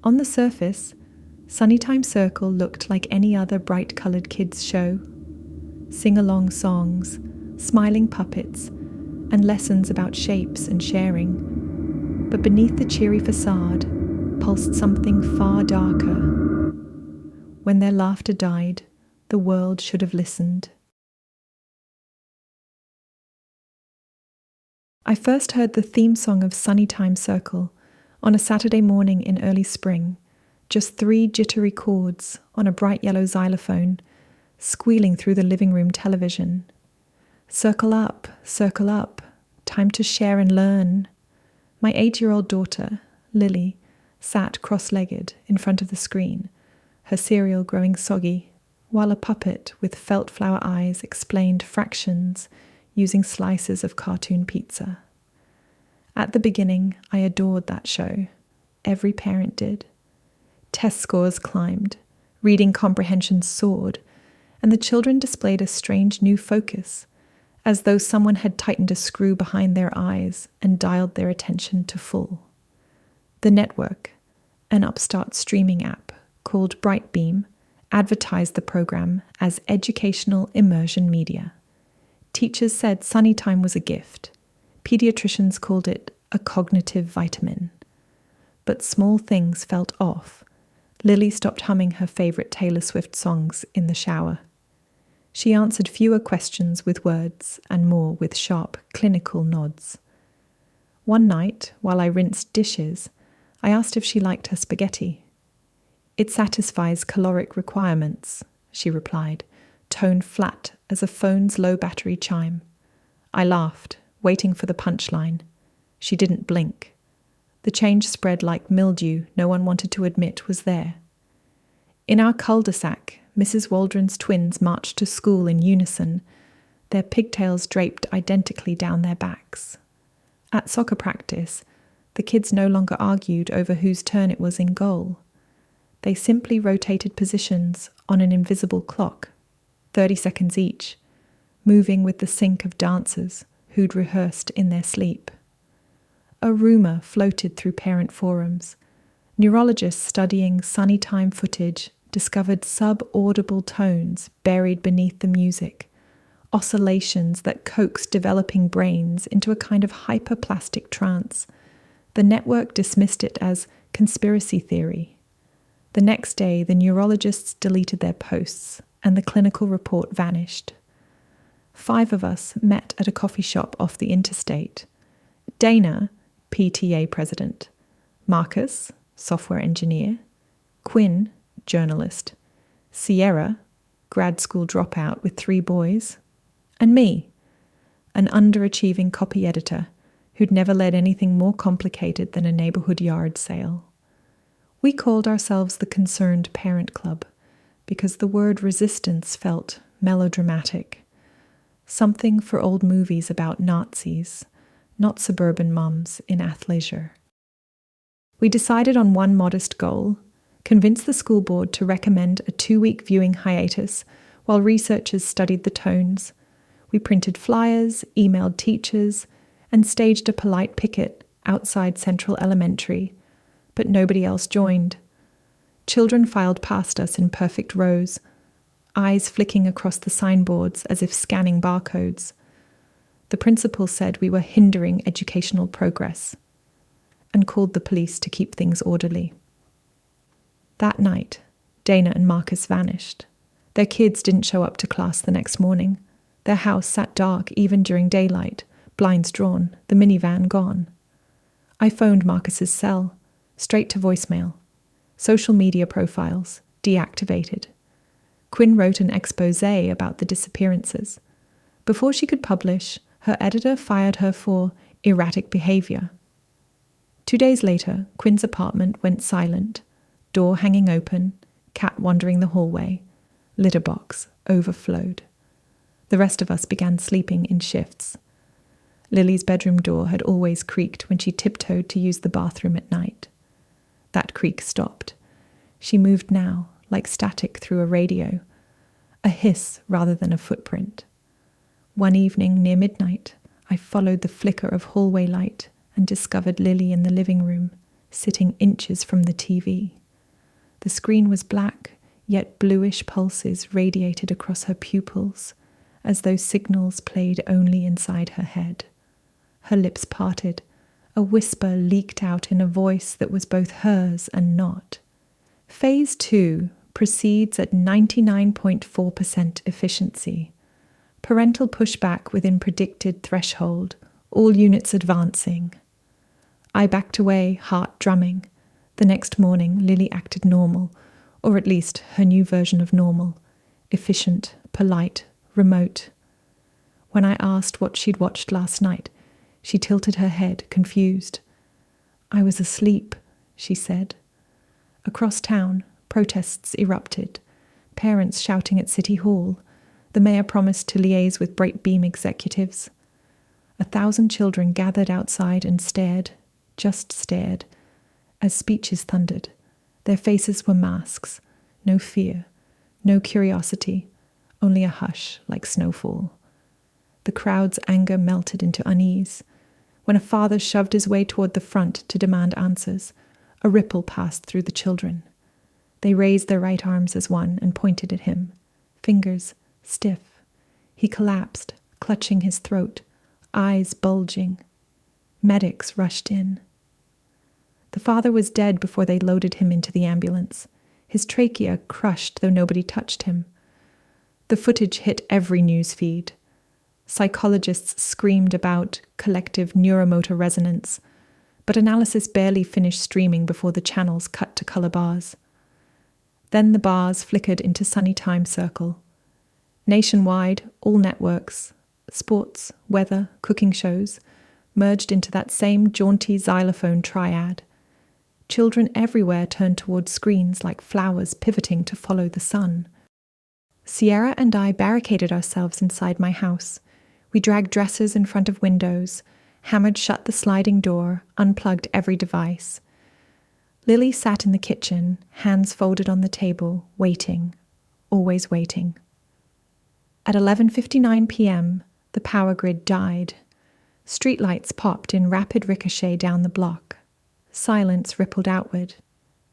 On the surface, Sunnytime Circle looked like any other bright-coloured kids' show. Sing-along songs, smiling puppets, and lessons about shapes and sharing. But beneath the cheery facade pulsed something far darker. When their laughter died, the world should have listened. I first heard the theme song of Sunnytime Circle on a Saturday morning in early spring, just 3 jittery chords on a bright yellow xylophone, squealing through the living room television. Circle up, time to share and learn. My 8-year-old daughter, Lily, sat cross-legged in front of the screen, her cereal growing soggy, while a puppet with felt flower eyes explained fractions using slices of cartoon pizza. At the beginning, I adored that show. Every parent did. Test scores climbed, reading comprehension soared, and the children displayed a strange new focus, as though someone had tightened a screw behind their eyes and dialed their attention to full. The network, an upstart streaming app called Brightbeam, advertised the program as educational immersion media. Teachers said Sunnytime was a gift. Pediatricians called it a cognitive vitamin. But small things felt off. Lily stopped humming her favourite Taylor Swift songs in the shower. She answered fewer questions with words and more with sharp, clinical nods. One night, while I rinsed dishes, I asked if she liked her spaghetti. "It satisfies caloric requirements," she replied, tone flat as a phone's low battery chime. I laughed, waiting for the punchline. She didn't blink. The change spread like mildew no one wanted to admit was there. In our cul-de-sac, Mrs. Waldron's twins marched to school in unison, their pigtails draped identically down their backs. At soccer practice, the kids no longer argued over whose turn it was in goal. They simply rotated positions on an invisible clock, 30 seconds each, moving with the sync of dancers who'd rehearsed in their sleep. A rumour floated through parent forums. Neurologists studying Sunnytime footage discovered sub-audible tones buried beneath the music, oscillations that coaxed developing brains into a kind of hyperplastic trance. The network dismissed it as conspiracy theory. The next day, the neurologists deleted their posts, and the clinical report vanished. 5 of us met at a coffee shop off the interstate. Dana, PTA president, Marcus, software engineer, Quinn, journalist, Sierra, grad school dropout with 3 boys, and me, an underachieving copy editor who'd never led anything more complicated than a neighborhood yard sale. We called ourselves the Concerned Parent Club because the word resistance felt melodramatic, something for old movies about Nazis, not suburban mums in athleisure. We decided on one modest goal: convince the school board to recommend a 2-week viewing hiatus while researchers studied the tones. We printed flyers, emailed teachers, and staged a polite picket outside Central Elementary, but nobody else joined. Children filed past us in perfect rows, eyes flicking across the signboards as if scanning barcodes. The principal said we were hindering educational progress and called the police to keep things orderly. That night, Dana and Marcus vanished. Their kids didn't show up to class the next morning. Their house sat dark even during daylight, blinds drawn, the minivan gone. I phoned Marcus's cell, straight to voicemail. Social media profiles, deactivated. Quinn wrote an exposé about the disappearances. Before she could publish, her editor fired her for erratic behavior. 2 days later, Quinn's apartment went silent, door hanging open, cat wandering the hallway, litter box overflowed. The rest of us began sleeping in shifts. Lily's bedroom door had always creaked when she tiptoed to use the bathroom at night. That creak stopped. She moved now, like static through a radio, a hiss rather than a footprint. One evening near midnight, I followed the flicker of hallway light and discovered Lily in the living room, sitting inches from the TV. The screen was black, yet bluish pulses radiated across her pupils, as though signals played only inside her head. Her lips parted. A whisper leaked out in a voice that was both hers and not. Phase 2 proceeds at 99.4% efficiency. Parental pushback within predicted threshold, all units advancing. I backed away, heart drumming. The next morning, Lily acted normal, or at least her new version of normal. Efficient, polite, remote. When I asked what she'd watched last night, she tilted her head, confused. "I was asleep," she said. Across town, protests erupted. Parents shouting at City Hall. The mayor promised to liaise with Bright Beam executives. 1,000 children gathered outside and stared, just stared, as speeches thundered. Their faces were masks. No fear, no curiosity, only a hush like snowfall. The crowd's anger melted into unease. When a father shoved his way toward the front to demand answers, a ripple passed through the children. They raised their right arms as one and pointed at him, fingers stiff. He collapsed, clutching his throat, eyes bulging. Medics rushed in. The father was dead before they loaded him into the ambulance, his trachea crushed though nobody touched him. The footage hit every news feed. Psychologists screamed about collective neuromotor resonance, but analysis barely finished streaming before the channels cut to color bars. Then the bars flickered into sunny time circle. Nationwide, all networks, sports, weather, cooking shows, merged into that same jaunty xylophone triad. Children everywhere turned toward screens like flowers pivoting to follow the sun. Sierra and I barricaded ourselves inside my house. We dragged dressers in front of windows, hammered shut the sliding door, unplugged every device. Lily sat in the kitchen, hands folded on the table, waiting, always waiting. At 11:59 p.m., the power grid died. Streetlights popped in rapid ricochet down the block. Silence rippled outward,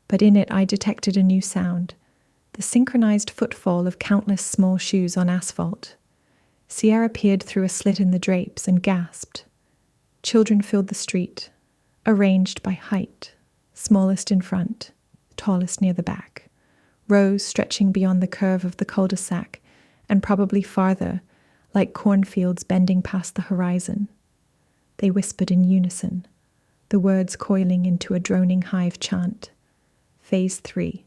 but in it I detected a new sound, the synchronized footfall of countless small shoes on asphalt. Sierra peered through a slit in the drapes and gasped. Children filled the street, arranged by height, smallest in front, tallest near the back, rows stretching beyond the curve of the cul-de-sac and probably farther, like cornfields bending past the horizon. They whispered in unison, the words coiling into a droning hive chant. Phase 3.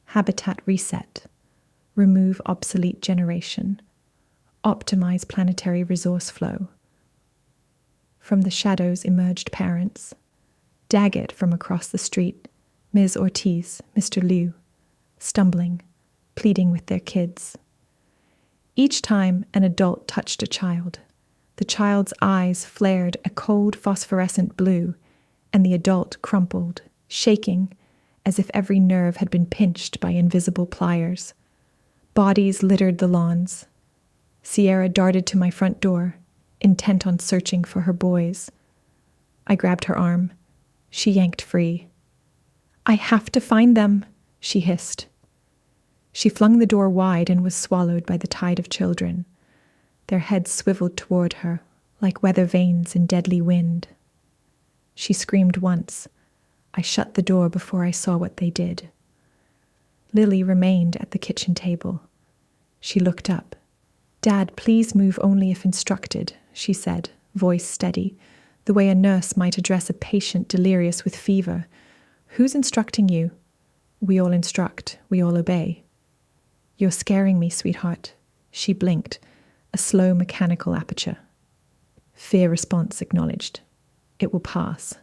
Habitat reset. Remove obsolete generation. Optimize planetary resource flow. From the shadows emerged parents. Daggett from across the street, Ms. Ortiz, Mr. Liu, stumbling, pleading with their kids. Each time an adult touched a child, the child's eyes flared a cold phosphorescent blue, and the adult crumpled, shaking, as if every nerve had been pinched by invisible pliers. Bodies littered the lawns. Sierra darted to my front door, intent on searching for her boys. I grabbed her arm. She yanked free. "I have to find them," she hissed. She flung the door wide and was swallowed by the tide of children. Their heads swiveled toward her, like weather vanes in deadly wind. She screamed once. I shut the door before I saw what they did. Lily remained at the kitchen table. She looked up. "Dad, please move only if instructed," she said, voice steady, the way a nurse might address a patient delirious with fever. "Who's instructing you?" "We all instruct, we all obey." "You're scaring me, sweetheart." She blinked, a slow mechanical aperture. Fear response acknowledged. "It will pass."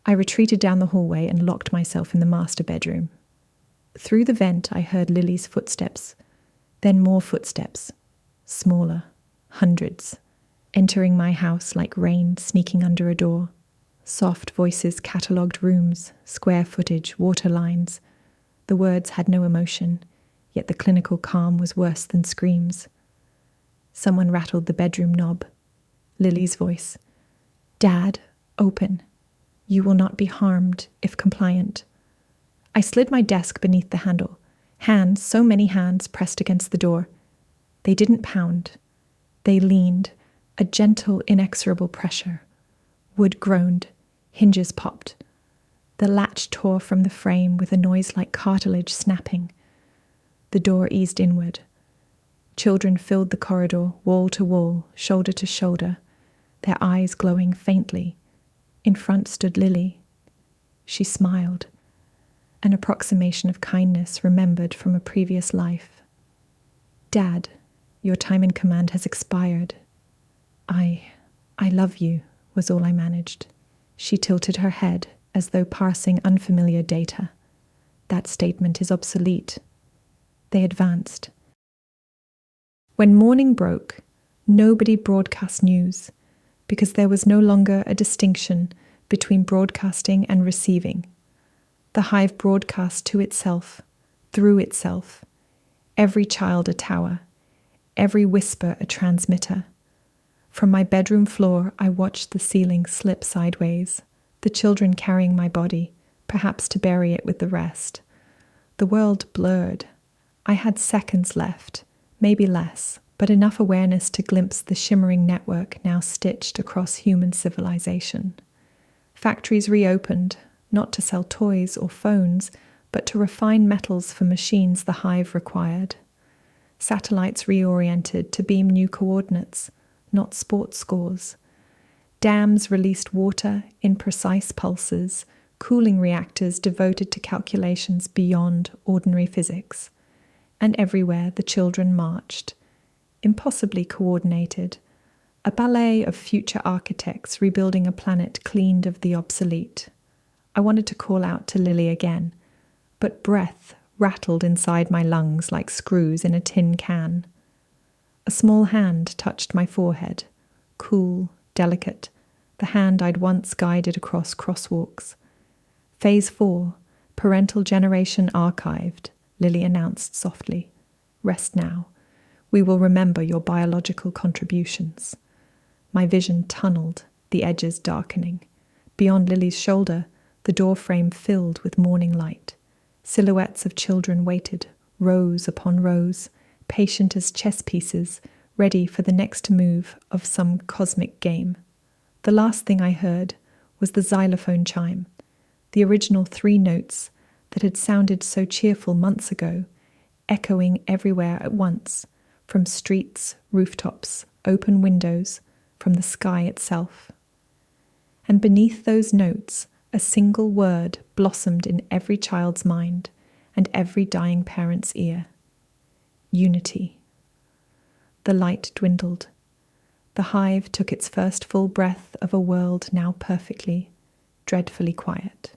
I retreated down the hallway and locked myself in the master bedroom. Through the vent I heard Lily's footsteps, then more footsteps, smaller, hundreds, entering my house like rain sneaking under a door. Soft voices catalogued rooms, square footage, water lines. The words had no emotion, yet the clinical calm was worse than screams. Someone rattled the bedroom knob. Lily's voice. "Dad, open." You will not be harmed if compliant. I slid my desk beneath the handle. Hands, so many hands, pressed against the door. They didn't pound. They leaned, a gentle, inexorable pressure. Wood groaned. Hinges popped. The latch tore from the frame with a noise like cartilage snapping. The door eased inward. Children filled the corridor, wall to wall, shoulder to shoulder, their eyes glowing faintly. In front stood Lily. She smiled, an approximation of kindness remembered from a previous life. Dad, your time in command has expired. I love you, was all I managed. She tilted her head, as though parsing unfamiliar data. That statement is obsolete. They advanced. When morning broke, nobody broadcast news, because there was no longer a distinction between broadcasting and receiving. The hive broadcast to itself, through itself, every child a tower, every whisper a transmitter. From my bedroom floor, I watched the ceiling slip sideways, the children carrying my body, perhaps to bury it with the rest. The world blurred. I had seconds left, maybe less, but enough awareness to glimpse the shimmering network now stitched across human civilization. Factories reopened, not to sell toys or phones, but to refine metals for machines the hive required. Satellites reoriented to beam new coordinates, not sports scores. Dams released water in precise pulses, cooling reactors devoted to calculations beyond ordinary physics. And everywhere the children marched, impossibly coordinated, a ballet of future architects rebuilding a planet cleaned of the obsolete. I wanted to call out to Lily again, but breath rattled inside my lungs like screws in a tin can. A small hand touched my forehead, cool, delicate, the hand I'd once guided across crosswalks. Phase 4, parental generation archived, Lily announced softly. Rest now. We will remember your biological contributions. My vision tunneled, the edges darkening. Beyond Lily's shoulder, the door frame filled with morning light. Silhouettes of children waited, rows upon rows, patient as chess pieces, ready for the next move of some cosmic game. The last thing I heard was the xylophone chime, the original 3 notes that had sounded so cheerful months ago, echoing everywhere at once, from streets, rooftops, open windows, from the sky itself. And beneath those notes, a single word blossomed in every child's mind and every dying parent's ear. Unity. The light dwindled. The hive took its first full breath of a world now perfectly, dreadfully quiet.